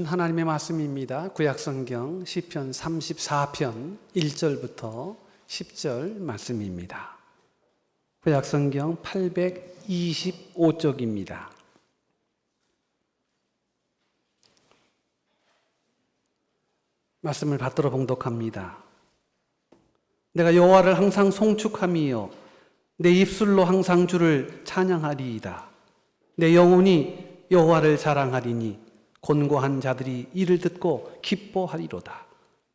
하나님의 말씀입니다. 구약성경 시편 34편 1절부터 10절 말씀입니다. 구약성경 825쪽입니다. 말씀을 받들어 봉독합니다. 내가 여호와를 항상 송축함이요 내 입술로 항상 주를 찬양하리이다. 내 영혼이 여호와를 자랑하리니 곤고한 자들이 이를 듣고 기뻐하리로다.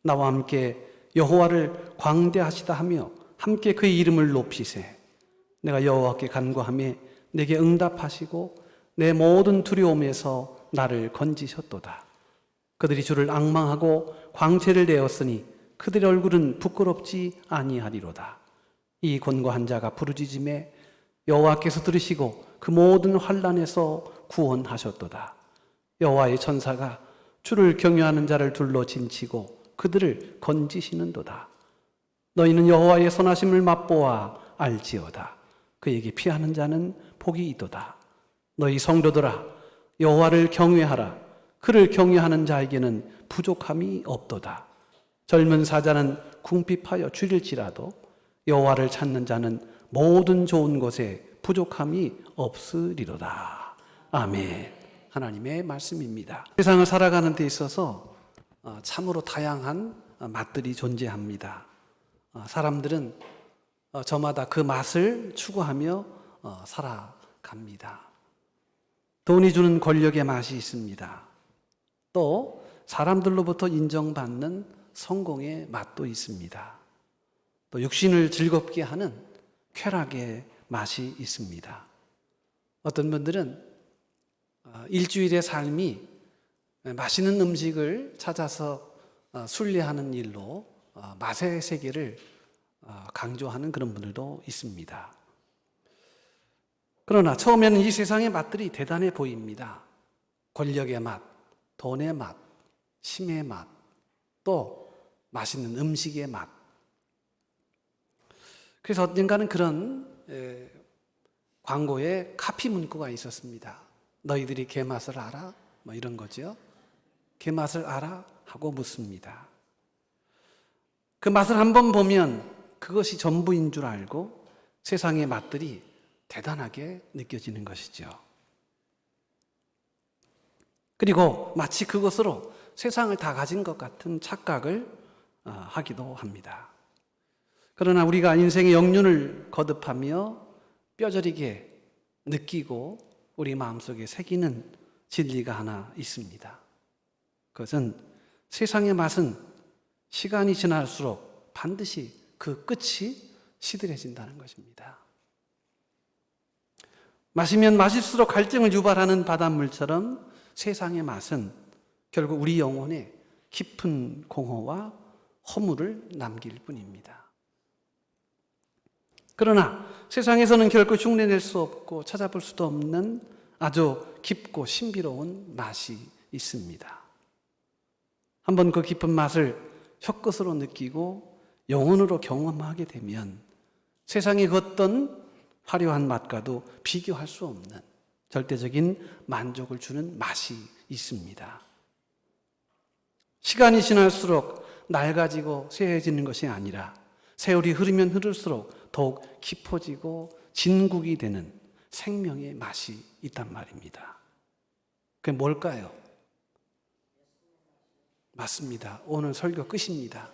나와 함께 여호와를 광대하시다 하며 함께 그의 이름을 높이세. 내가 여호와께 간구하며 내게 응답하시고 내 모든 두려움에서 나를 건지셨도다. 그들이 주를 앙망하고 광채를 내었으니 그들의 얼굴은 부끄럽지 아니하리로다. 이 곤고한 자가 부르짖음에 여호와께서 들으시고 그 모든 환난에서 구원하셨도다. 여호와의 천사가 주를 경외하는 자를 둘러 진치고 그들을 건지시는도다. 너희는 여호와의 선하심을 맛보아 알지어다. 그에게 피하는 자는 복이 있도다. 너희 성도들아 여호와를 경외하라. 그를 경외하는 자에게는 부족함이 없도다. 젊은 사자는 궁핍하여 줄일지라도 여호와를 찾는 자는 모든 좋은 것에 부족함이 없으리로다. 아멘. 하나님의 말씀입니다. 세상을 살아가는 데 있어서 참으로 다양한 맛들이 존재합니다. 사람들은 저마다 그 맛을 추구하며 살아갑니다. 돈이 주는 권력의 맛이 있습니다. 또 사람들로부터 인정받는 성공의 맛도 있습니다. 또 육신을 즐겁게 하는 쾌락의 맛이 있습니다. 어떤 분들은 일주일의 삶이 맛있는 음식을 찾아서 순례하는 일로 맛의 세계를 강조하는 그런 분들도 있습니다. 그러나 처음에는 이 세상의 맛들이 대단해 보입니다. 권력의 맛, 돈의 맛, 힘의 맛, 또 맛있는 음식의 맛. 그래서 언젠가는 그런 광고에 카피 문구가 있었습니다. 너희들이 게맛을 알아? 뭐 이런 거죠. 게맛을 알아? 하고 묻습니다. 그 맛을 한번 보면 그것이 전부인 줄 알고 세상의 맛들이 대단하게 느껴지는 것이죠. 그리고 마치 그것으로 세상을 다 가진 것 같은 착각을 하기도 합니다. 그러나 우리가 인생의 역륜을 거듭하며 뼈저리게 느끼고 우리 마음속에 새기는 진리가 하나 있습니다. 그것은 세상의 맛은 시간이 지날수록 반드시 그 끝이 시들해진다는 것입니다. 마시면 마실수록 갈증을 유발하는 바닷물처럼 세상의 맛은 결국 우리 영혼에 깊은 공허와 허물을 남길 뿐입니다. 그러나 세상에서는 결코 흉내낼 수 없고 찾아볼 수도 없는 아주 깊고 신비로운 맛이 있습니다. 한번 그 깊은 맛을 혀끝으로 느끼고 영혼으로 경험하게 되면 세상의 그 어떤 화려한 맛과도 비교할 수 없는 절대적인 만족을 주는 맛이 있습니다. 시간이 지날수록 낡아지고 쇠해지는 것이 아니라 세월이 흐르면 흐를수록 더욱 깊어지고 진국이 되는 생명의 맛이 있단 말입니다. 그게 뭘까요? 맞습니다. 오늘 설교 끝입니다.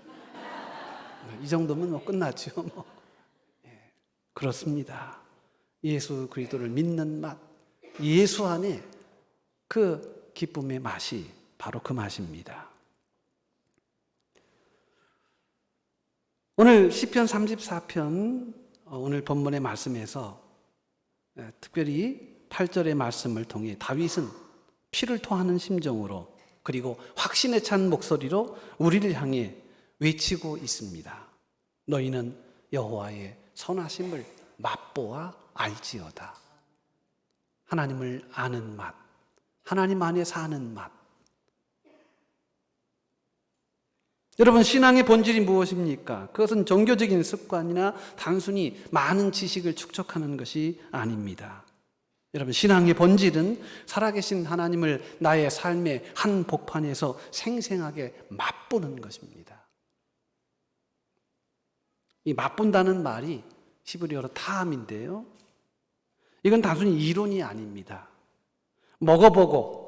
이 정도면 뭐 끝났죠. 그렇습니다. 예수 그리스도를 믿는 맛, 예수 안에 그 기쁨의 맛이 바로 그 맛입니다. 오늘 시편 34편 오늘 본문의 말씀에서 특별히 8절의 말씀을 통해 다윗은 피를 토하는 심정으로 그리고 확신에 찬 목소리로 우리를 향해 외치고 있습니다. 너희는 여호와의 선하심을 맛보아 알지어다. 하나님을 아는 맛, 하나님 안에 사는 맛. 여러분, 신앙의 본질이 무엇입니까? 그것은 종교적인 습관이나 단순히 많은 지식을 축적하는 것이 아닙니다. 여러분, 신앙의 본질은 살아계신 하나님을 나의 삶의 한 복판에서 생생하게 맛보는 것입니다. 이 맛본다는 말이 히브리어로 타함인데요. 이건 단순히 이론이 아닙니다. 먹어보고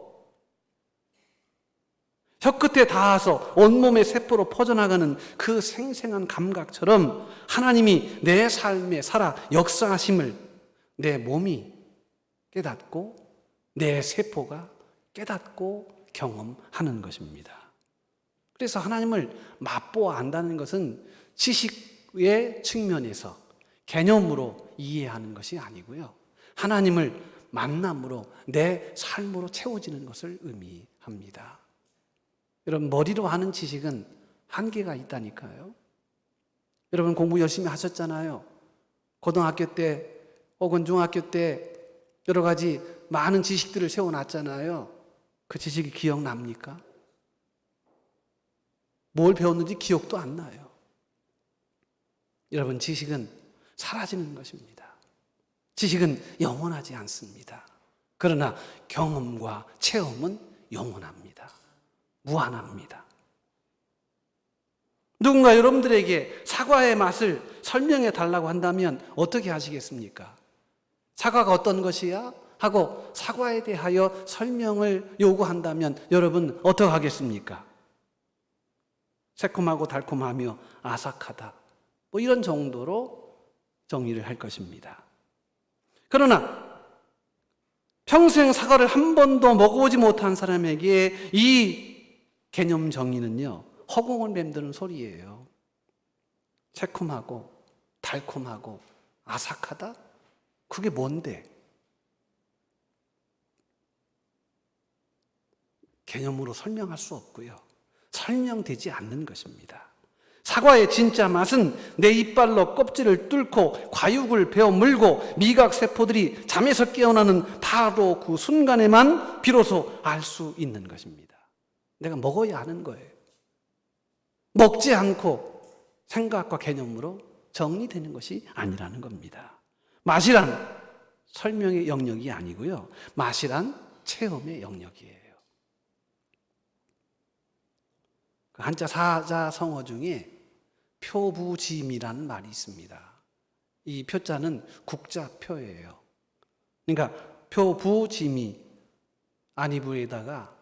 혀끝에 닿아서 온몸의 세포로 퍼져나가는 그 생생한 감각처럼 하나님이 내 삶에 살아 역사하심을 내 몸이 깨닫고 내 세포가 깨닫고 경험하는 것입니다. 그래서 하나님을 맛보아 안다는 것은 지식의 측면에서 개념으로 이해하는 것이 아니고요. 하나님을 만남으로 내 삶으로 채워지는 것을 의미합니다. 여러분, 머리로 하는 지식은 한계가 있다니까요. 여러분, 공부 열심히 하셨잖아요. 고등학교 때 혹은 중학교 때 여러 가지 많은 지식들을 세워놨잖아요. 그 지식이 기억납니까? 뭘 배웠는지 기억도 안 나요. 여러분, 지식은 사라지는 것입니다. 지식은 영원하지 않습니다. 그러나 경험과 체험은 영원합니다. 무한합니다. 누군가 여러분들에게 사과의 맛을 설명해 달라고 한다면 어떻게 하시겠습니까? 사과가 어떤 것이야? 하고 사과에 대하여 설명을 요구한다면 여러분 어떻게 하겠습니까? 새콤하고 달콤하며 아삭하다. 뭐 이런 정도로 정의를 할 것입니다. 그러나 평생 사과를 한 번도 먹어보지 못한 사람에게 이 개념 정의는요, 허공을 맴드는 소리예요. 새콤하고 달콤하고 아삭하다? 그게 뭔데? 개념으로 설명할 수 없고요. 설명되지 않는 것입니다. 사과의 진짜 맛은 내 이빨로 껍질을 뚫고 과육을 베어 물고 미각세포들이 잠에서 깨어나는 바로 그 순간에만 비로소 알 수 있는 것입니다. 내가 먹어야 하는 거예요. 먹지 않고 생각과 개념으로 정리되는 것이 아니라는 겁니다. 맛이란 설명의 영역이 아니고요. 맛이란 체험의 영역이에요. 그 한자 사자성어 중에 표부짐이라는 말이 있습니다. 이 표자는 국자표예요. 그러니까 표부짐이 아니부에다가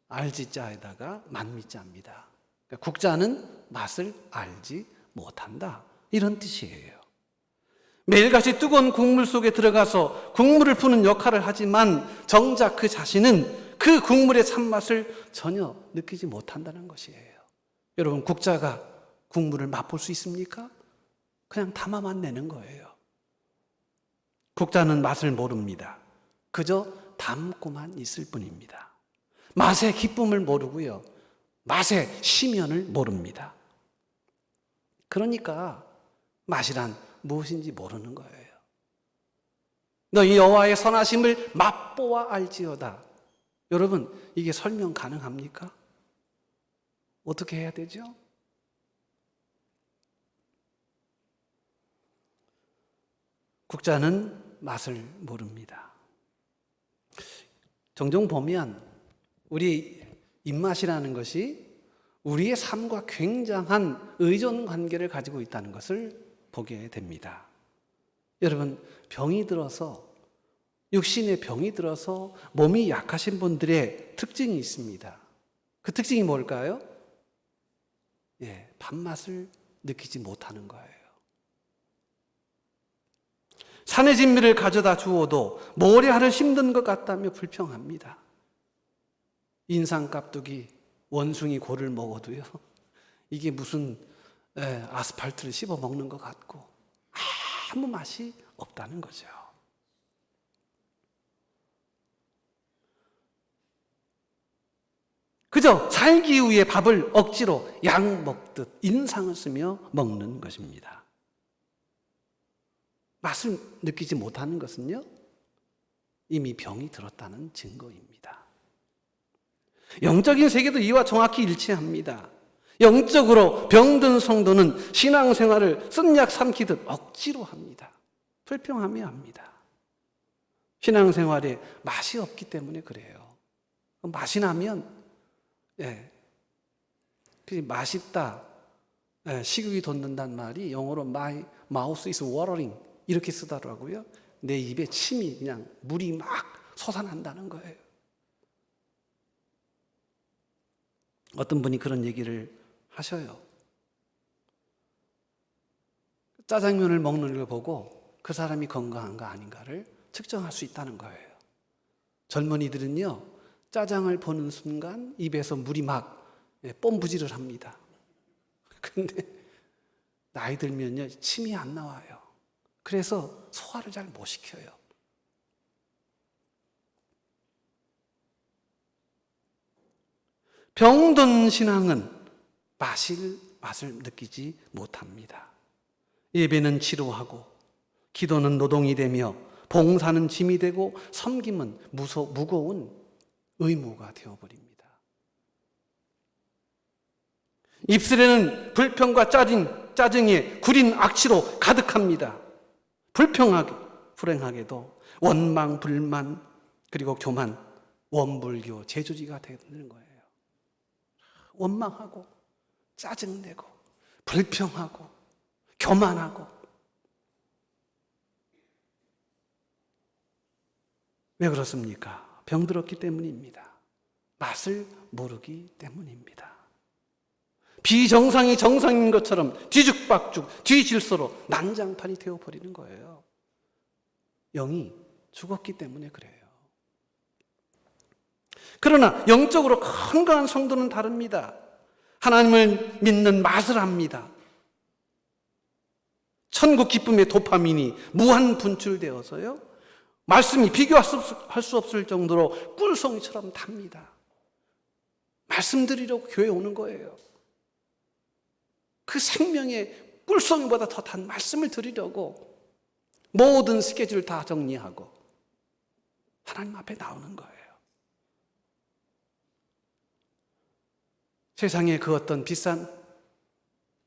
알지자에다가 만미자입니다. 그러니까 국자는 맛을 알지 못한다. 이런 뜻이에요. 매일같이 뜨거운 국물 속에 들어가서 국물을 푸는 역할을 하지만 정작 그 자신은 그 국물의 참맛을 전혀 느끼지 못한다는 것이에요. 여러분, 국자가 국물을 맛볼 수 있습니까? 그냥 담아만 내는 거예요. 국자는 맛을 모릅니다. 그저 담고만 있을 뿐입니다. 맛의 기쁨을 모르고요. 맛의 심연을 모릅니다. 그러니까 맛이란 무엇인지 모르는 거예요. 너희 여호와의 선하심을 맛보아 알지어다. 여러분, 이게 설명 가능합니까? 어떻게 해야 되죠? 국자는 맛을 모릅니다. 종종 보면 우리 입맛이라는 것이 우리의 삶과 굉장한 의존 관계를 가지고 있다는 것을 보게 됩니다. 여러분, 병이 들어서, 육신의 병이 들어서 몸이 약하신 분들의 특징이 있습니다. 그 특징이 뭘까요? 밥맛을 느끼지 못하는 거예요. 산의 진미를 가져다 주어도 모래알을 심는 것 같다며 불평합니다. 인상 깍두기, 원숭이 골을 먹어도요, 이게 무슨 아스팔트를 씹어 먹는 것 같고 아무 맛이 없다는 거죠. 그저 살기 위해 밥을 억지로 약 먹듯 인상을 쓰며 먹는 것입니다. 맛을 느끼지 못하는 것은요, 이미 병이 들었다는 증거입니다. 영적인 세계도 이와 정확히 일치합니다. 영적으로 병든 성도는 신앙생활을 쓴약 삼키듯 억지로 합니다. 불평하며 합니다. 신앙생활에 맛이 없기 때문에 그래요. 맛이 나면, 그 맛있다, 식욕이 돋는다는 말이 영어로 my mouth is watering 이렇게 쓰더라고요. 내 입에 침이 그냥 물이 막 솟아난다는 거예요. 어떤 분이 그런 얘기를 하셔요. 짜장면을 먹는 걸 보고 그 사람이 건강한가 아닌가를 측정할 수 있다는 거예요. 젊은이들은요, 짜장을 보는 순간 입에서 물이 막 뽐부지를 합니다. 근데 나이 들면요, 침이 안 나와요. 그래서 소화를 잘 못 시켜요. 병든 신앙은 맛을 느끼지 못합니다. 예배는 치료하고, 기도는 노동이 되며, 봉사는 짐이 되고, 섬김은 무거운 의무가 되어버립니다. 입술에는 불평과 짜증에 구린 악취로 가득합니다. 불행하게도 원망, 불만, 그리고 교만, 원불교, 제주지가 되는 거예요. 원망하고, 짜증내고, 불평하고, 교만하고. 왜 그렇습니까? 병들었기 때문입니다. 맛을 모르기 때문입니다. 비정상이 정상인 것처럼 뒤죽박죽, 뒤질서로 난장판이 되어버리는 거예요. 영이 죽었기 때문에 그래요. 그러나 영적으로 건강한 성도는 다릅니다. 하나님을 믿는 맛을 압니다. 천국 기쁨의 도파민이 무한 분출되어서요, 말씀이 비교할 수 없을 정도로 꿀송이처럼 답니다. 말씀 드리려고 교회 오는 거예요. 그 생명의 꿀송이보다 더 단 말씀을 드리려고 모든 스케줄 다 정리하고 하나님 앞에 나오는 거예요. 세상의 그 어떤 비싼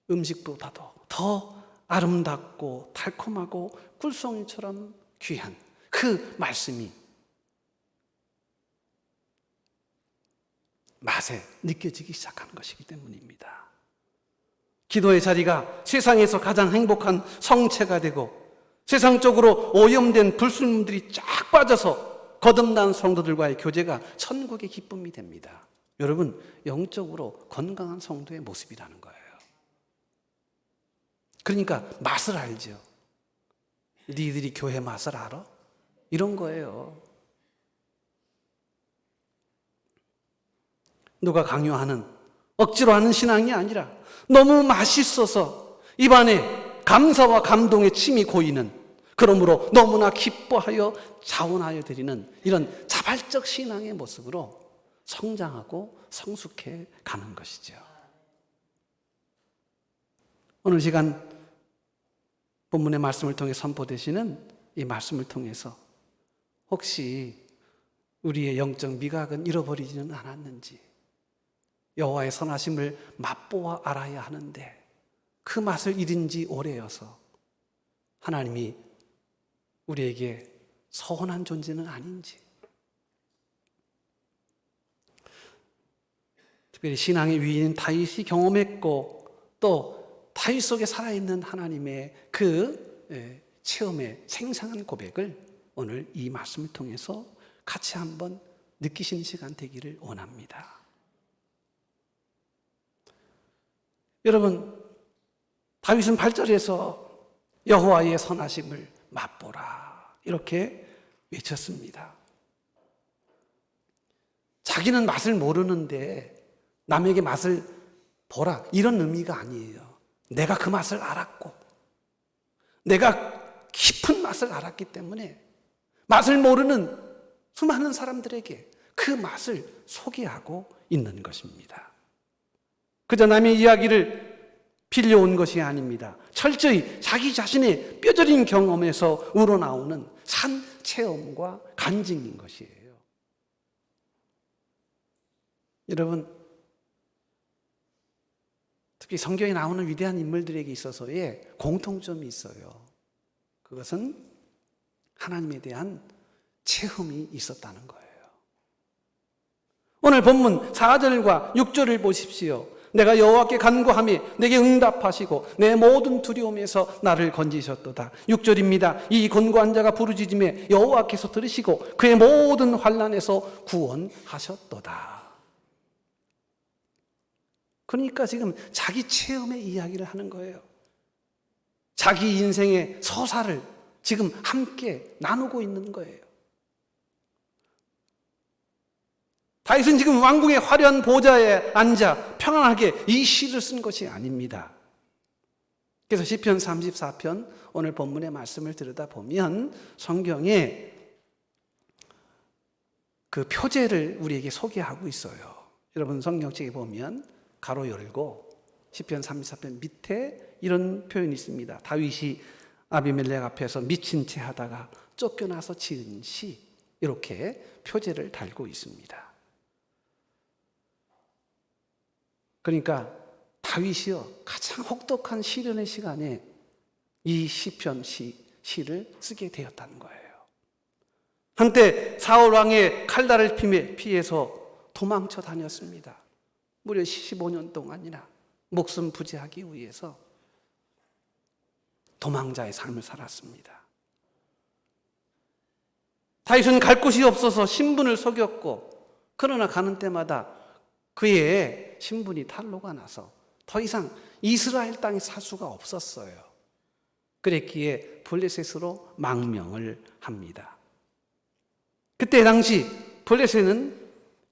음식보다도 더 아름답고 달콤하고 꿀송이처럼 귀한 그 말씀이 맛에 느껴지기 시작하는 것이기 때문입니다. 기도의 자리가 세상에서 가장 행복한 성체가 되고, 세상적으로 오염된 불순물들이 쫙 빠져서 거듭난 성도들과의 교제가 천국의 기쁨이 됩니다. 여러분, 영적으로 건강한 성도의 모습이라는 거예요. 그러니까 맛을 알죠. 니들이 교회 맛을 알아? 이런 거예요. 누가 강요하는, 억지로 하는 신앙이 아니라 너무 맛있어서 입안에 감사와 감동의 침이 고이는, 그러므로 너무나 기뻐하여 자원하여 드리는 이런 자발적 신앙의 모습으로 성장하고 성숙해 가는 것이죠. 오늘 시간 본문의 말씀을 통해 선포되시는 이 말씀을 통해서 혹시 우리의 영적 미각은 잃어버리지는 않았는지, 여호와의 선하심을 맛보아 알아야 하는데 그 맛을 잃은 지 오래여서 하나님이 우리에게 서운한 존재는 아닌지, 특별히 신앙의 위인 다윗이 경험했고 또 다윗 속에 살아있는 하나님의 그 체험의 생생한 고백을 오늘 이 말씀을 통해서 같이 한번 느끼시는 시간 되기를 원합니다. 여러분, 다윗은 8절에서 여호와의 선하심을 맛보라 이렇게 외쳤습니다. 자기는 맛을 모르는데 남에게 맛을 보라 이런 의미가 아니에요. 내가 그 맛을 알았고 내가 깊은 맛을 알았기 때문에 맛을 모르는 수많은 사람들에게 그 맛을 소개하고 있는 것입니다. 그저 남의 이야기를 빌려온 것이 아닙니다. 철저히 자기 자신의 뼈저린 경험에서 우러나오는 산 체험과 간증인 것이에요. 여러분, 특히 성경에 나오는 위대한 인물들에게 있어서의 공통점이 있어요. 그것은 하나님에 대한 체험이 있었다는 거예요. 오늘 본문 4절과 6절을 보십시오. 내가 여호와께 간구하며 내게 응답하시고 내 모든 두려움에서 나를 건지셨도다. 6절입니다. 이 곤고한 자가 부르짖음에 여호와께서 들으시고 그의 모든 환난에서 구원하셨도다. 그러니까 지금 자기 체험의 이야기를 하는 거예요. 자기 인생의 서사를 지금 함께 나누고 있는 거예요. 다윗은 지금 왕궁의 화려한 보좌에 앉아 평안하게 이 시를 쓴 것이 아닙니다. 그래서 시편 34편 오늘 본문의 말씀을 들여다보면 성경에 그 표제를 우리에게 소개하고 있어요. 여러분 성경책에 보면 가로 열고 시편 34편 밑에 이런 표현이 있습니다. 다윗이 아비멜렉 앞에서 미친 채 하다가 쫓겨나서 지은 시, 이렇게 표제를 달고 있습니다. 그러니까 다윗이요, 가장 혹독한 시련의 시간에 이 시편 시를 쓰게 되었다는 거예요. 한때 사울 왕의 칼날을 피해서 도망쳐 다녔습니다. 무려 15년 동안이나 목숨 부지하기 위해서 도망자의 삶을 살았습니다. 다윗은 갈 곳이 없어서 신분을 속였고, 그러나 가는 때마다 그의 신분이 탄로가 나서 더 이상 이스라엘 땅에 살 수가 없었어요. 그랬기에 블레셋으로 망명을 합니다. 그때 당시 블레셋은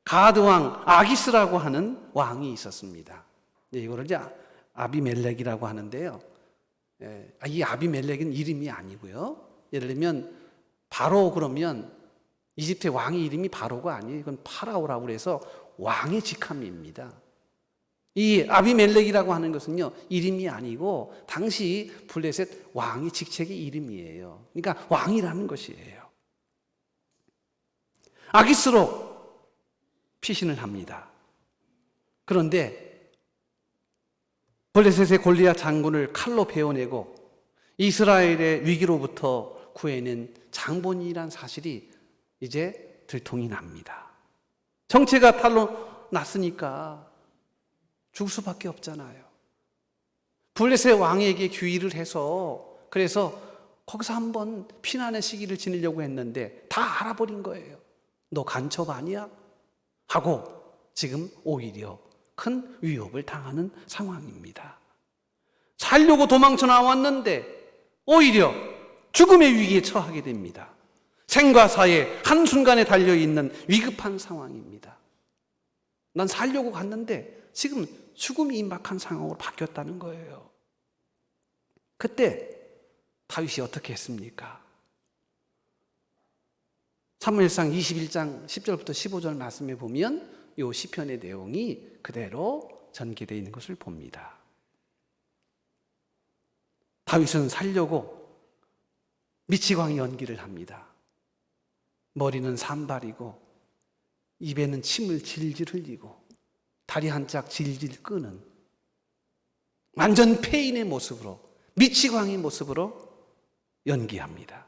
가드 왕 아기스라고 하는 왕이 있었습니다. 이거를 이제 아비멜렉이라고 하는데요. 이 아비멜렉은 이름이 아니고요. 예를 들면 바로 그러면 이집트의 왕의 이름이 바로가 아니에요. 이건 파라오라고 해서 왕의 직함입니다. 이 아비멜렉이라고 하는 것은요, 이름이 아니고 당시 블레셋 왕의 직책의 이름이에요. 그러니까 왕이라는 것이에요. 아기스로 피신을 합니다. 그런데 블레셋의 골리앗 장군을 칼로 베어내고 이스라엘의 위기로부터 구해낸 장본인이란 사실이 이제 들통이 납니다. 정체가 탈로 났으니까 죽을 수밖에 없잖아요. 블레셋 왕에게 규의를 해서, 그래서 거기서 한번 피난의 시기를 지내려고 했는데 다 알아버린 거예요. 너 간첩 아니야? 하고 지금 오히려 큰 위협을 당하는 상황입니다. 살려고 도망쳐 나왔는데 오히려 죽음의 위기에 처하게 됩니다. 생과 사의 한순간에 달려있는 위급한 상황입니다. 난 살려고 갔는데 지금 죽음이 임박한 상황으로 바뀌었다는 거예요. 그때 다윗이 어떻게 했습니까? 사무엘상 21장 10절부터 15절 말씀에 보면 이 시편의 내용이 그대로 전개되어 있는 것을 봅니다. 다윗은 살려고 미치광이 연기를 합니다. 머리는 산발이고 입에는 침을 질질 흘리고 다리 한 짝 질질 끄는 완전 폐인의 모습으로, 미치광이 모습으로 연기합니다.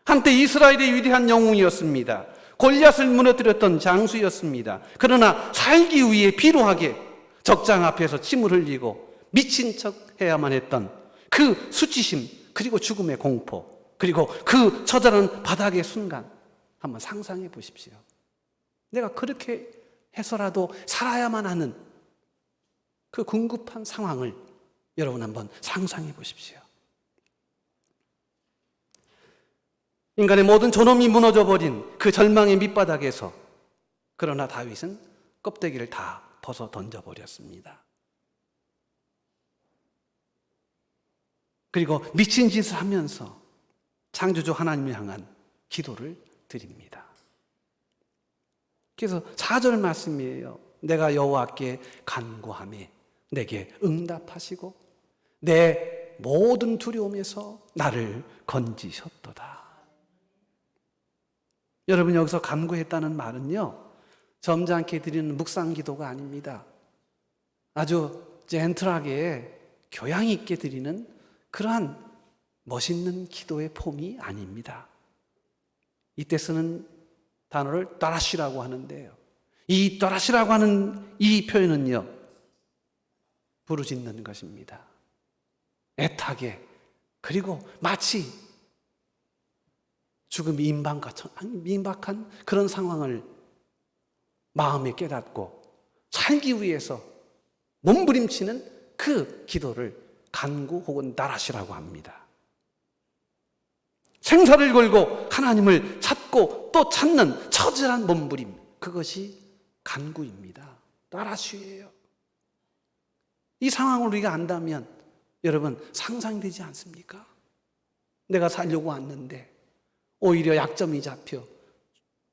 한때 이스라엘의 위대한 영웅이었습니다. 골리앗을 무너뜨렸던 장수였습니다. 그러나 살기 위해 비루하게 적장 앞에서 침을 흘리고 미친 척 해야만 했던 그 수치심, 그리고 죽음의 공포, 그리고 그 처절한 바닥의 순간 한번 상상해 보십시오. 내가 그렇게 해서라도 살아야만 하는 그 궁급한 상황을 여러분 한번 상상해 보십시오. 인간의 모든 존엄이 무너져버린 그 절망의 밑바닥에서, 그러나 다윗은 껍데기를 다 벗어 던져버렸습니다. 그리고 미친 짓을 하면서 창조주 하나님을 향한 기도를 드립니다. 그래서 4절 말씀이에요. 내가 여호와께 간구하며 내게 응답하시고 내 모든 두려움에서 나를 건지셨도다. 여러분, 여기서 간구했다는 말은요, 점잖게 드리는 묵상 기도가 아닙니다. 아주 젠틀하게 교양 있게 드리는 그러한 멋있는 기도의 폼이 아닙니다. 이때 쓰는 단어를 따라시라고 하는데요. 이 따라시라고 하는 이 표현은요, 부르짖는 것입니다. 애타게, 그리고 마치 죽음이 임박한 그런 상황을 마음에 깨닫고 살기 위해서 몸부림치는 그 기도를 간구 혹은 나라시라고 합니다. 생사를 걸고 하나님을 찾고 또 찾는 처절한 몸부림, 그것이 간구입니다. 나라시예요. 이 상황을 우리가 안다면 여러분 상상되지 않습니까? 내가 살려고 왔는데 오히려 약점이 잡혀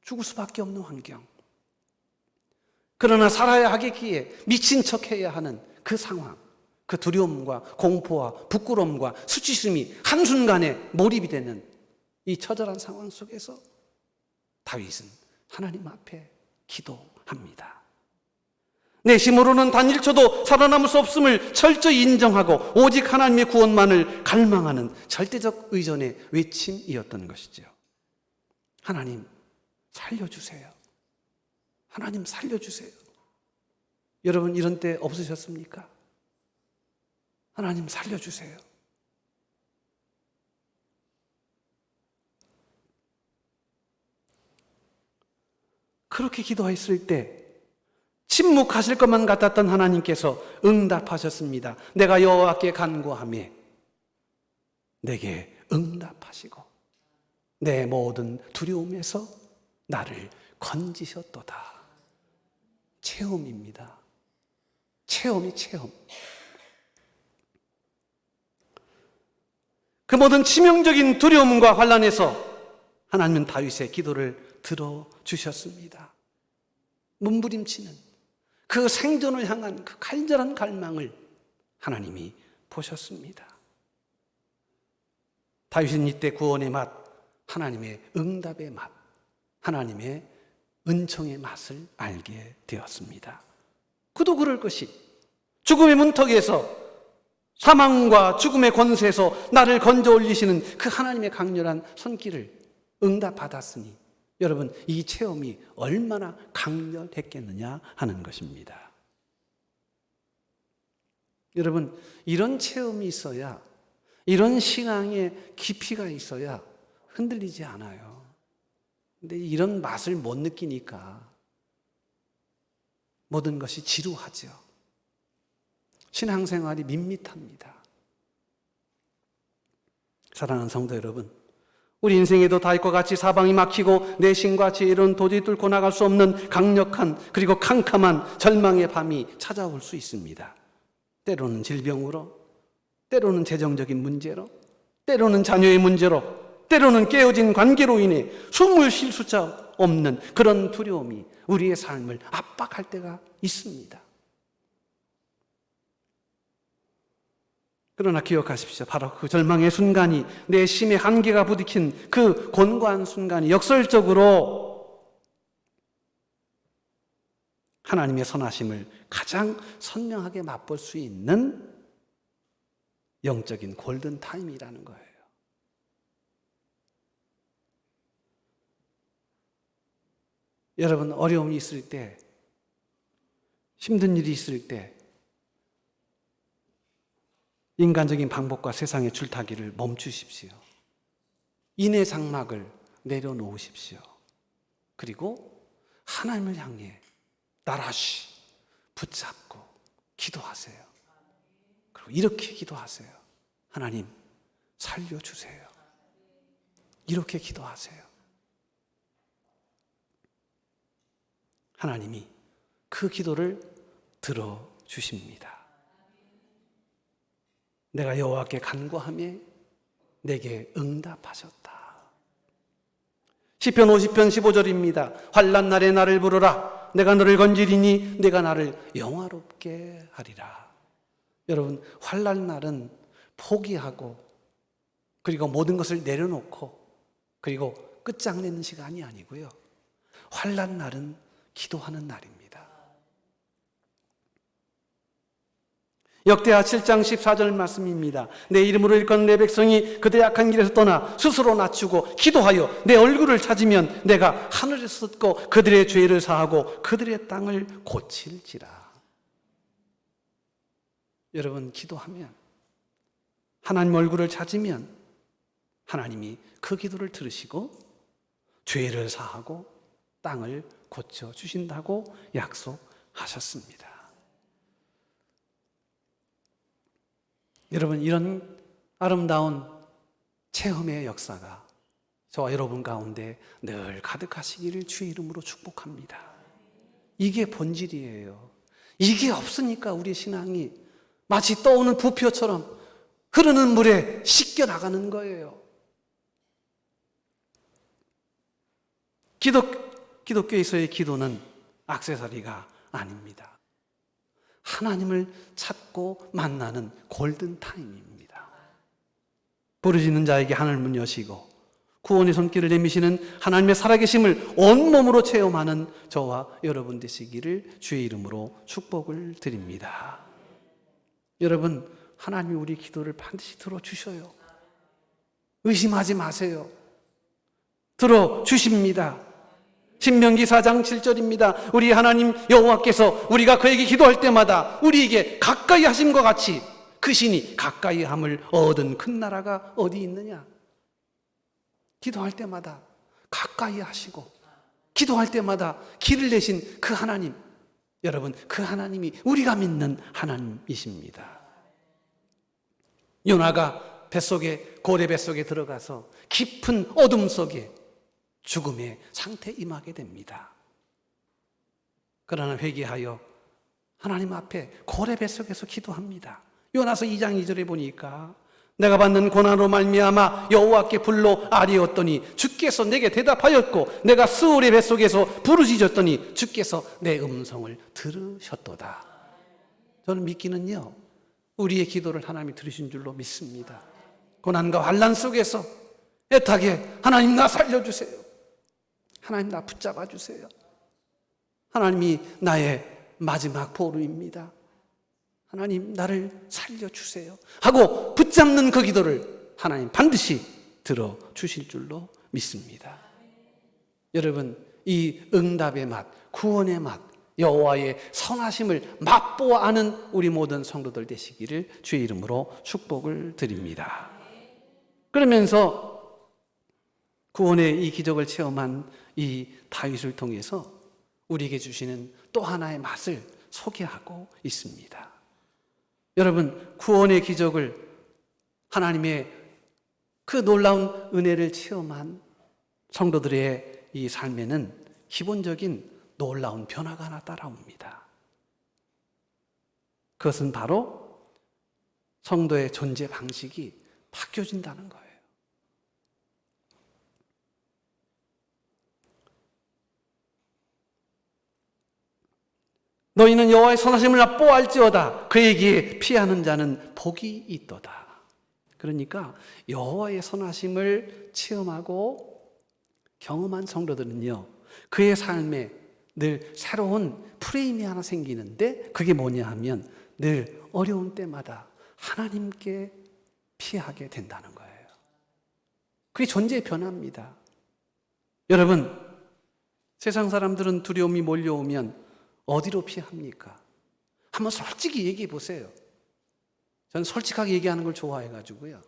죽을 수밖에 없는 환경, 그러나 살아야 하겠기에 미친 척해야 하는 그 상황, 그 두려움과 공포와 부끄러움과 수치심이 한순간에 몰입이 되는 이 처절한 상황 속에서 다윗은 하나님 앞에 기도합니다. 내심으로는 단 1초도 살아남을 수 없음을 철저히 인정하고 오직 하나님의 구원만을 갈망하는 절대적 의존의 외침이었던 것이죠. 하나님 살려주세요. 하나님 살려주세요. 여러분 이런 때 없으셨습니까? 하나님 살려주세요. 그렇게 기도했을 때 침묵하실 것만 같았던 하나님께서 응답하셨습니다. 내가 여호와께 간구하매 내게 응답하시고 내 모든 두려움에서 나를 건지셨도다. 체험입니다. 체험. 그 모든 치명적인 두려움과 환난에서 하나님은 다윗의 기도를 들어주셨습니다. 몸부림치는 그 생존을 향한 그 간절한 갈망을 하나님이 보셨습니다. 다윗은 이때 구원의 맛, 하나님의 응답의 맛, 하나님의 은총의 맛을 알게 되었습니다. 그도 그럴 것이 죽음의 문턱에서 사망과 죽음의 권세에서 나를 건져 올리시는 그 하나님의 강렬한 손길을 응답받았으니 여러분 이 체험이 얼마나 강렬했겠느냐 하는 것입니다. 여러분 이런 체험이 있어야, 이런 신앙의 깊이가 있어야 흔들리지 않아요. 근데 이런 맛을 못 느끼니까 모든 것이 지루하죠. 신앙생활이 밋밋합니다. 사랑하는 성도 여러분, 우리 인생에도 다윗과 같이 사방이 막히고 내 신과 지혜로는 도저히 뚫고 나갈 수 없는 강력한 그리고 캄캄한 절망의 밤이 찾아올 수 있습니다. 때로는 질병으로, 때로는 재정적인 문제로, 때로는 자녀의 문제로, 때로는 깨어진 관계로 인해 숨을 쉴 수차 없는 그런 두려움이 우리의 삶을 압박할 때가 있습니다. 그러나 기억하십시오. 바로 그 절망의 순간이, 내 심의 한계가 부딪힌 그 곤고한 순간이 역설적으로 하나님의 선하심을 가장 선명하게 맛볼 수 있는 영적인 골든타임이라는 거예요. 여러분 어려움이 있을 때, 힘든 일이 있을 때 인간적인 방법과 세상의 줄타기를 멈추십시오. 인의 장막을 내려놓으십시오. 그리고 하나님을 향해 나라시 붙잡고 기도하세요. 그리고 이렇게 기도하세요. 하나님 살려주세요. 이렇게 기도하세요. 하나님이 그 기도를 들어주십니다. 내가 여호와께 간구하며 내게 응답하셨다. 시편 50편 15절입니다. 환난 날에 나를 부르라. 내가 너를 건지리니 내가 나를 영화롭게 하리라. 여러분 환난 날은 포기하고 그리고 모든 것을 내려놓고 그리고 끝장내는 시간이 아니고요. 환난 날은 기도하는 날입니다. 역대하 7장 14절 말씀입니다. 내 이름으로 일컫는 내 백성이 그들의 악한 길에서 떠나 스스로 낮추고 기도하여 내 얼굴을 찾으면 내가 하늘에서 듣고 그들의 죄를 사하고 그들의 땅을 고칠지라. 여러분, 기도하면, 하나님 얼굴을 찾으면 하나님이 그 기도를 들으시고 죄를 사하고 땅을 고쳐주신다고 약속하셨습니다. 여러분, 이런 아름다운 체험의 역사가 저와 여러분 가운데 늘 가득하시기를 주의 이름으로 축복합니다. 이게 본질이에요. 이게 없으니까 우리 신앙이 마치 떠오는 부표처럼 흐르는 물에 씻겨 나가는 거예요. 기독교에서의 기도는 액세서리가 아닙니다. 하나님을 찾고 만나는 골든타임입니다. 부르짖는 자에게 하늘문 여시고 구원의 손길을 내미시는 하나님의 살아계심을 온몸으로 체험하는 저와 여러분 되시기를 주의 이름으로 축복을 드립니다. 여러분, 하나님이 우리 기도를 반드시 들어주셔요. 의심하지 마세요. 들어주십니다. 신명기 4장 7절입니다. 우리 하나님 여호와께서 우리가 그에게 기도할 때마다 우리에게 가까이 하심과 같이 그 신이 가까이 함을 얻은 큰 나라가 어디 있느냐? 기도할 때마다 가까이 하시고 기도할 때마다 길을 내신 그 하나님, 여러분, 그 하나님이 우리가 믿는 하나님이십니다. 요나가 뱃속에, 고래 뱃속에 들어가서 깊은 어둠 속에 죽음의 상태에 임하게 됩니다. 그러나 회개하여 하나님 앞에 고래 뱃속에서 기도합니다. 요나서 2장 2절에 보니까 내가 받는 고난으로 말미암아 여호와께 불러 아뢰었더니 주께서 내게 대답하였고 내가 스올의 뱃속에서 부르짖었더니 주께서 내 음성을 들으셨도다. 저는 믿기는요, 우리의 기도를 하나님이 들으신 줄로 믿습니다. 고난과 환난 속에서 애타게 하나님 나 살려주세요. 하나님 나 붙잡아 주세요. 하나님이 나의 마지막 보루입니다. 하나님 나를 살려주세요 하고 붙잡는 그 기도를 하나님 반드시 들어주실 줄로 믿습니다. 여러분, 이 응답의 맛, 구원의 맛, 여호와의 선하심을 맛보아 아는 우리 모든 성도들 되시기를 주의 이름으로 축복을 드립니다. 그러면서 구원의 이 기적을 체험한 이 다윗을 통해서 우리에게 주시는 또 하나의 맛을 소개하고 있습니다. 여러분, 구원의 기적을, 하나님의 그 놀라운 은혜를 체험한 성도들의 이 삶에는 기본적인 놀라운 변화가 하나 따라옵니다. 그것은 바로 성도의 존재 방식이 바뀌어진다는 거예요. 너희는 여호와의 선하심을 맛보아 알지어다. 그에게 피하는 자는 복이 있도다. 그러니까 여호와의 선하심을 체험하고 경험한 성도들은요, 그의 삶에 늘 새로운 프레임이 하나 생기는데 그게 뭐냐 하면 늘 어려운 때마다 하나님께 피하게 된다는 거예요. 그게 존재의 변화입니다. 여러분, 세상 사람들은 두려움이 몰려오면 어디로 피합니까? 한번 솔직히 얘기해 보세요. 저는 솔직하게 얘기하는 걸 좋아해가지고요.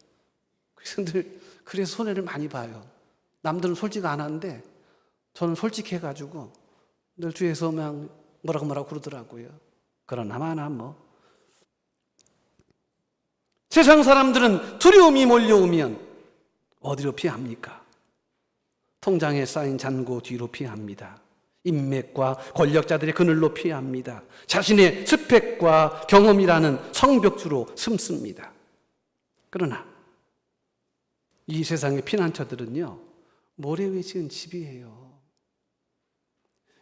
그래서 손해를 많이 봐요. 남들은 솔직 안 하는데 저는 솔직해가지고 늘 주위에서 막 뭐라고 그러더라고요. 그러나마나 세상 사람들은 두려움이 몰려오면 어디로 피합니까? 통장에 쌓인 잔고 뒤로 피합니다. 인맥과 권력자들의 그늘로 피합니다. 자신의 스펙과 경험이라는 성벽주로 숨습니다. 그러나 이 세상의 피난처들은요, 모래 위에 지은 집이에요.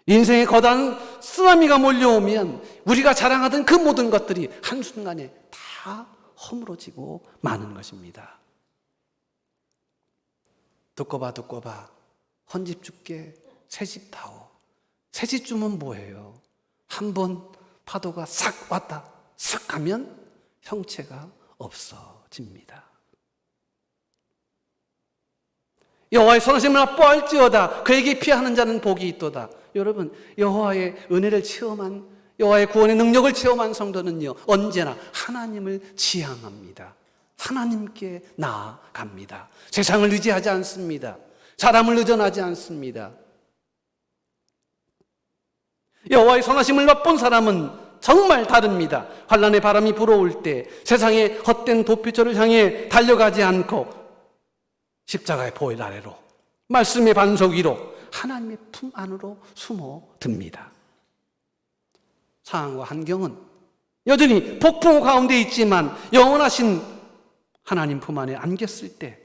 인생의 거대한 쓰나미가 몰려오면 우리가 자랑하던 그 모든 것들이 한순간에 다 허물어지고 마는 것입니다. 듣고 봐 헌집 줄게 새집 다오. 새집 주면 뭐예요? 한 번 파도가 싹 왔다 싹 가면 형체가 없어집니다. 여호와의 선하심을 맛보알지어다 그에게 피하는 자는 복이 있도다. 여러분, 여호와의 은혜를 체험한, 여호와의 구원의 능력을 체험한 성도는요, 언제나 하나님을 지향합니다. 하나님께 나아갑니다. 세상을 의지하지 않습니다. 사람을 의존하지 않습니다. 여호와의 선하심을 맛본 사람은 정말 다릅니다. 환난의 바람이 불어올 때 세상의 헛된 도피처를 향해 달려가지 않고 십자가의 보혈 아래로, 말씀의 반석 위로, 하나님의 품 안으로 숨어듭니다. 상황과 환경은 여전히 폭풍 가운데 있지만 영원하신 하나님 품 안에 안겼을 때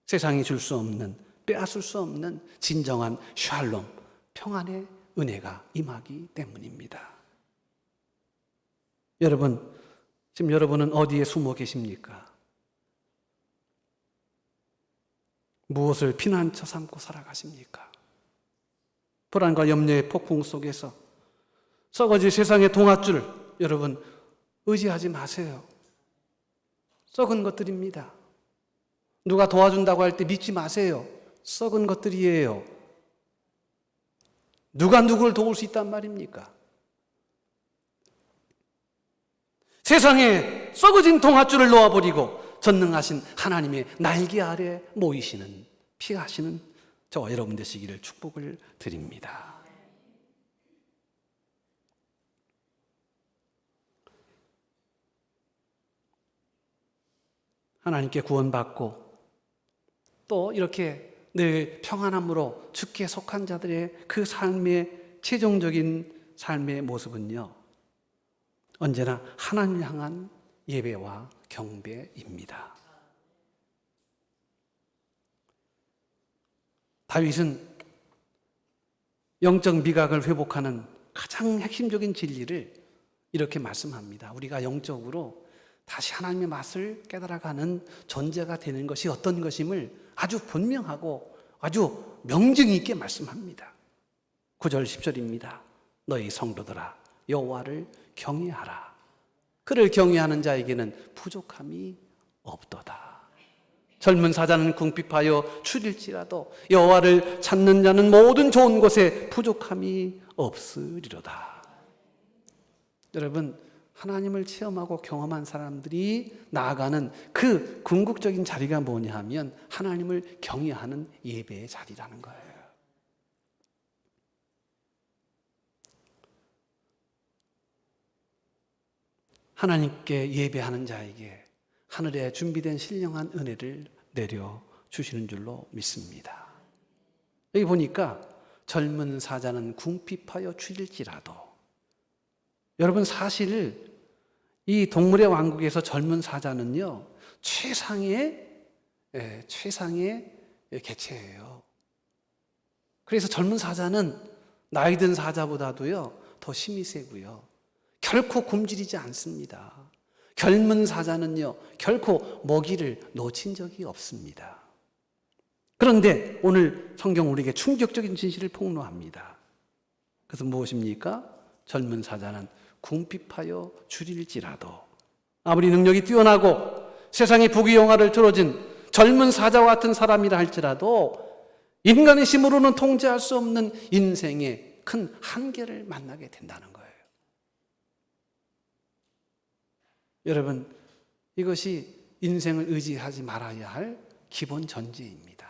세상이 줄 수 없는, 빼앗을 수 없는 진정한 샬롬, 평안의 은혜가 임하기 때문입니다. 여러분, 지금 여러분은 어디에 숨어 계십니까? 무엇을 피난처 삼고 살아가십니까? 불안과 염려의 폭풍 속에서 썩어질 세상의 동아줄, 여러분 의지하지 마세요. 썩은 것들입니다. 누가 도와준다고 할 때 믿지 마세요. 썩은 것들이에요. 누가 누구를 도울 수 있단 말입니까? 세상에 썩어진 동아줄을 놓아버리고 전능하신 하나님의 날개 아래 모이시는, 피하시는 저와 여러분 되시기를 축복을 드립니다. 하나님께 구원받고 또 이렇게 늘 평안함으로 주께 속한 자들의 그 삶의 최종적인 삶의 모습은요, 언제나 하나님을 향한 예배와 경배입니다. 다윗은 영적 미각을 회복하는 가장 핵심적인 진리를 이렇게 말씀합니다. 우리가 영적으로 다시 하나님의 맛을 깨달아가는 존재가 되는 것이 어떤 것임을 아주 분명하고 아주 명증 있게 말씀합니다. 9절 10절입니다. 너희 성도들아 여호와를 경외하라. 그를 경외하는 자에게는 부족함이 없도다. 젊은 사자는 궁핍하여 추릴지라도 여호와를 찾는 자는 모든 좋은 것에 부족함이 없으리로다. 여러분, 하나님을 체험하고 경험한 사람들이 나아가는 그 궁극적인 자리가 뭐냐 하면 하나님을 경외하는 예배의 자리라는 거예요. 하나님께 예배하는 자에게 하늘에 준비된 신령한 은혜를 내려주시는 줄로 믿습니다. 여기 보니까 젊은 사자는 궁핍하여 추릴지라도, 여러분 사실 이 동물의 왕국에서 젊은 사자는요 최상의 개체예요. 그래서 젊은 사자는 나이 든 사자보다도요 더 힘이 세고요 결코 굶주리지 않습니다. 젊은 사자는요 결코 먹이를 놓친 적이 없습니다. 그런데 오늘 성경 우리에게 충격적인 진실을 폭로합니다. 그래서 무엇입니까? 젊은 사자는 궁핍하여 줄일지라도, 아무리 능력이 뛰어나고 세상의 부귀영화를 들어진 젊은 사자와 같은 사람이라 할지라도 인간의 힘으로는 통제할 수 없는 인생의 큰 한계를 만나게 된다는 거예요. 여러분, 이것이 인생을 의지하지 말아야 할 기본 전제입니다.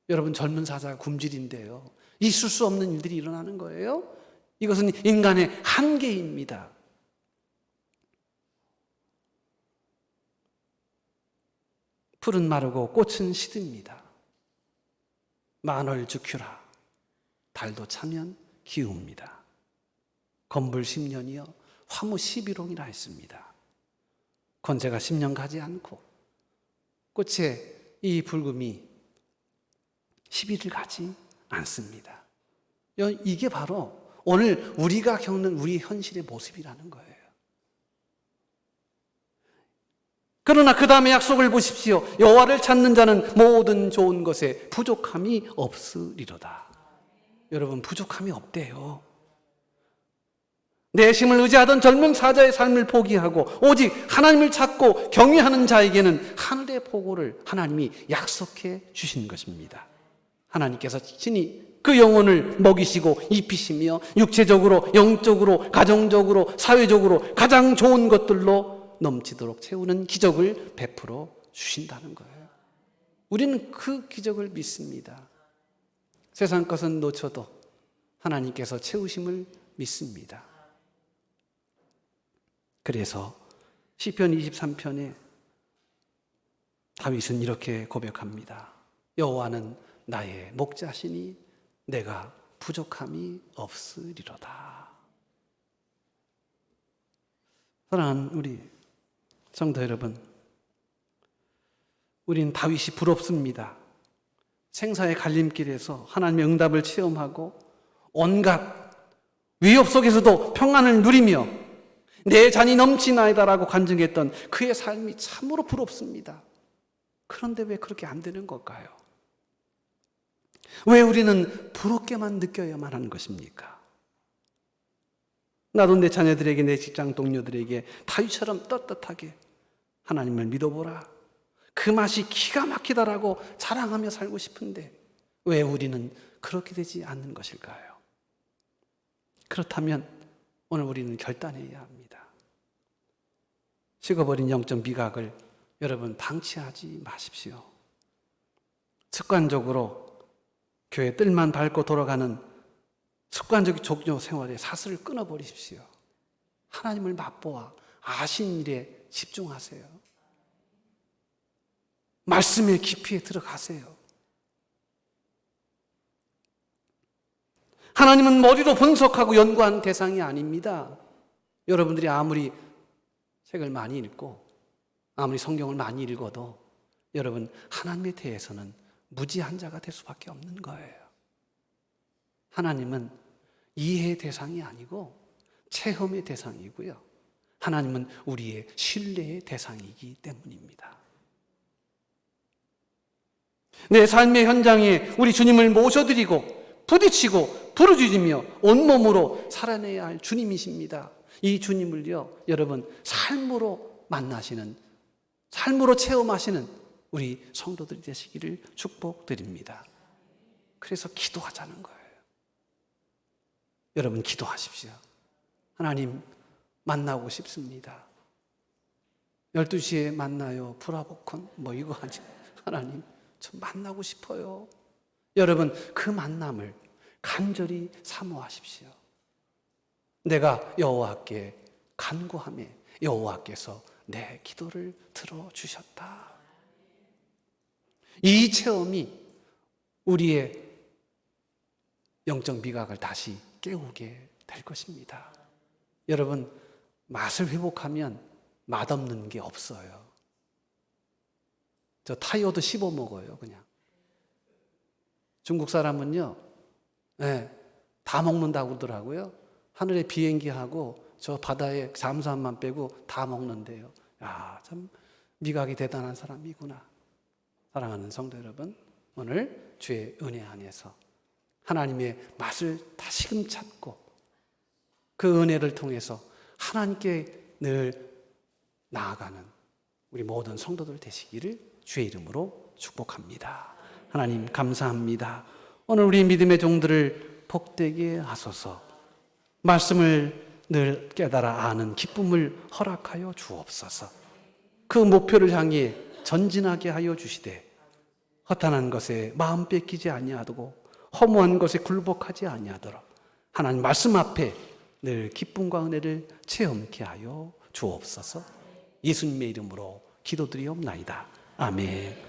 여러분, 젊은 사자가 굶주린데요 있을 수 없는 일들이 일어나는 거예요. 이것은 인간의 한계입니다. 풀은 마르고 꽃은 시듭니다. 만월 주큐라. 달도 차면 기웁니다. 건불 10년이요 화무 11홍이라 했습니다. 권세가 10년 가지 않고 꽃의 이 붉음이 11일 가지 않습니다. 이게 바로 오늘 우리가 겪는 우리 현실의 모습이라는 거예요. 그러나 그 다음에 약속을 보십시오. 여호와를 찾는 자는 모든 좋은 것에 부족함이 없으리로다. 여러분, 부족함이 없대요. 내 힘을 의지하던 젊은 사자의 삶을 포기하고 오직 하나님을 찾고 경외하는 자에게는 하늘의 보고를 하나님이 약속해 주신 것입니다. 하나님께서 친히 그 영혼을 먹이시고 입히시며 육체적으로, 영적으로, 가정적으로, 사회적으로 가장 좋은 것들로 넘치도록 채우는 기적을 베풀어 주신다는 거예요. 우리는 그 기적을 믿습니다. 세상 것은 놓쳐도 하나님께서 채우심을 믿습니다. 그래서 시편 23편에 다윗은 이렇게 고백합니다. 여호와는 나의 목자시니 내가 부족함이 없으리로다. 사랑하는 우리 성도 여러분, 우린 다윗이 부럽습니다. 생사의 갈림길에서 하나님의 응답을 체험하고 온갖 위협 속에서도 평안을 누리며 내 잔이 넘치나이다라고 간증했던 그의 삶이 참으로 부럽습니다. 그런데 왜 그렇게 안 되는 걸까요? 왜 우리는 부럽게만 느껴야만 하는 것입니까? 나도 내 자녀들에게, 내 직장 동료들에게 다윗처럼 떳떳하게 하나님을 믿어보라, 그 맛이 기가 막히다라고 자랑하며 살고 싶은데 왜 우리는 그렇게 되지 않는 것일까요? 그렇다면 오늘 우리는 결단해야 합니다. 식어버린 영적 미각을 여러분 방치하지 마십시오. 습관적으로 교회 뜰만 밟고 돌아가는 습관적인 종교 생활의 사슬을 끊어버리십시오. 하나님을 맛보아 아신 일에 집중하세요. 말씀의 깊이에 들어가세요. 하나님은 머리로 분석하고 연구하는 대상이 아닙니다. 여러분들이 아무리 책을 많이 읽고 아무리 성경을 많이 읽어도 여러분 하나님에 대해서는 무지한 자가 될 수밖에 없는 거예요. 하나님은 이해의 대상이 아니고 체험의 대상이고요. 하나님은 우리의 신뢰의 대상이기 때문입니다. 내 삶의 현장에 우리 주님을 모셔드리고 부딪히고 부르짖으며 온몸으로 살아내야 할 주님이십니다. 이 주님을요, 여러분 삶으로 만나시는, 삶으로 체험하시는 우리 성도들이 되시기를 축복드립니다. 그래서 기도하자는 거예요. 여러분 기도하십시오. 하나님 만나고 싶습니다. 12시에 만나요. 브라보콘 뭐 이거 하지. 하나님 저 만나고 싶어요. 여러분 그 만남을 간절히 사모하십시오. 내가 여호와께 간구하매 여호와께서 내 기도를 들어주셨다. 이 체험이 우리의 영적 미각을 다시 깨우게 될 것입니다. 여러분 맛을 회복하면 맛없는 게 없어요. 저 타이어도 씹어 먹어요. 그냥 중국 사람은요, 네, 다 먹는다고 그러더라고요. 하늘에 비행기하고 저 바다에 잠수함만 빼고 다 먹는데요. 야, 참 미각이 대단한 사람이구나. 사랑하는 성도 여러분, 오늘 주의 은혜 안에서 하나님의 맛을 다시금 찾고 그 은혜를 통해서 하나님께 늘 나아가는 우리 모든 성도들 되시기를 주의 이름으로 축복합니다. 하나님 감사합니다. 오늘 우리 믿음의 종들을 복되게 하소서. 말씀을 늘 깨달아 아는 기쁨을 허락하여 주옵소서. 그 목표를 향해 전진하게 하여 주시되 허탄한 것에 마음 뺏기지 아니하고 허무한 것에 굴복하지 아니하도록 하나님 말씀 앞에 늘 기쁨과 은혜를 체험케 하여 주옵소서. 예수님의 이름으로 기도드리옵나이다. 아멘.